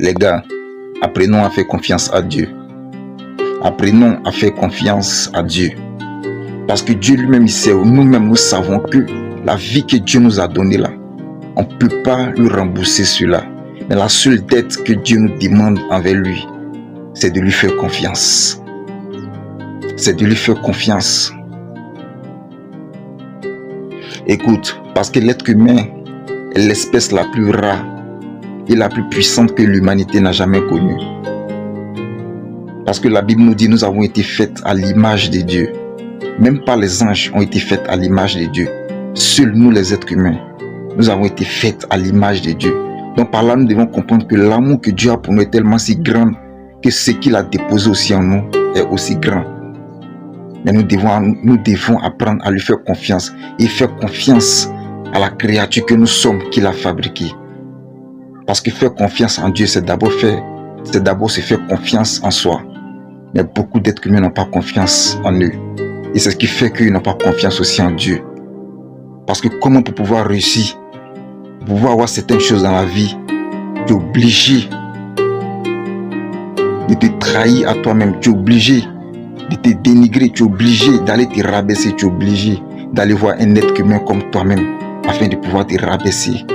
Les gars, apprenons à faire confiance à Dieu. Apprenons à faire confiance à Dieu. Parce que Dieu lui-même, il sait, nous-mêmes, nous savons que la vie que Dieu nous a donnée là, on ne peut pas lui rembourser cela. Mais la seule dette que Dieu nous demande envers lui, c'est de lui faire confiance. C'est de lui faire confiance. Écoute, parce que l'être humain est l'espèce la plus rare et la plus puissante que l'humanité n'a jamais connue. Parce que la Bible nous dit, nous avons été faits à l'image de Dieu. Même pas les anges ont été faits à l'image de Dieu. Seuls nous, les êtres humains, nous avons été faits à l'image de Dieu. Donc par là, nous devons comprendre que l'amour que Dieu a pour nous est tellement si grand que ce qu'il a déposé aussi en nous est aussi grand. Mais nous devons apprendre à lui faire confiance et faire confiance à la créature que nous sommes qu'il a fabriquée. Parce que faire confiance en Dieu, c'est d'abord se faire confiance en soi. Mais beaucoup d'êtres humains n'ont pas confiance en eux. Et c'est ce qui fait qu'ils n'ont pas confiance aussi en Dieu. Parce que comment pour pouvoir réussir, pour pouvoir avoir certaines choses dans la vie, tu es obligé de te trahir à toi-même, tu es obligé de te dénigrer, tu es obligé d'aller te rabaisser, tu es obligé d'aller voir un être humain comme toi-même afin de pouvoir te rabaisser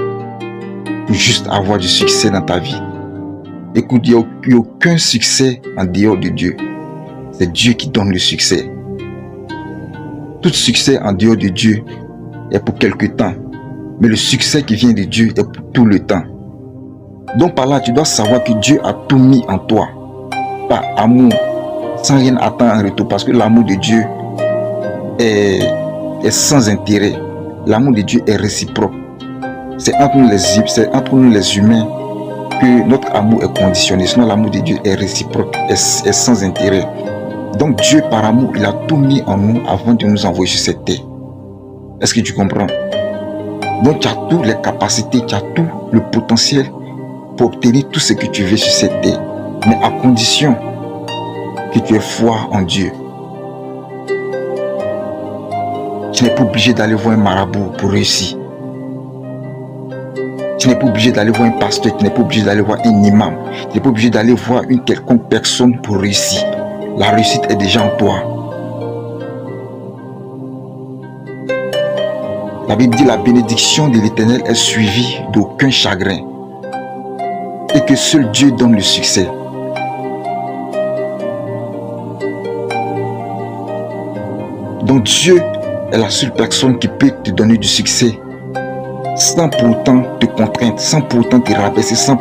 pour juste avoir du succès dans ta vie. Écoute, il n'y a aucun succès en dehors de Dieu. C'est Dieu qui donne le succès. Tout succès en dehors de Dieu est pour quelque temps. Mais le succès qui vient de Dieu est pour tout le temps. Donc par là, tu dois savoir que Dieu a tout mis en toi. Par amour, sans rien attendre en retour. Parce que l'amour de Dieu est sans intérêt. L'amour de Dieu est réciproque. C'est entre nous les humains que notre amour est conditionné. Sinon l'amour de Dieu est réciproque, est sans intérêt. Donc Dieu par amour, il a tout mis en nous avant de nous envoyer sur cette terre. Est-ce que tu comprends? Donc tu as toutes les capacités, tu as tout le potentiel pour obtenir tout ce que tu veux sur cette terre. Mais à condition que tu aies foi en Dieu. Tu n'es pas obligé d'aller voir un marabout pour réussir. Tu n'es pas obligé d'aller voir un pasteur, tu n'es pas obligé d'aller voir un imam. Tu n'es pas obligé d'aller voir une quelconque personne pour réussir. La réussite est déjà en toi. La Bible dit la bénédiction de l'Éternel est suivie d'aucun chagrin. Et que seul Dieu donne le succès. Donc Dieu est la seule personne qui peut te donner du succès sans pour autant te contraindre, sans pour autant te rabaisser, sans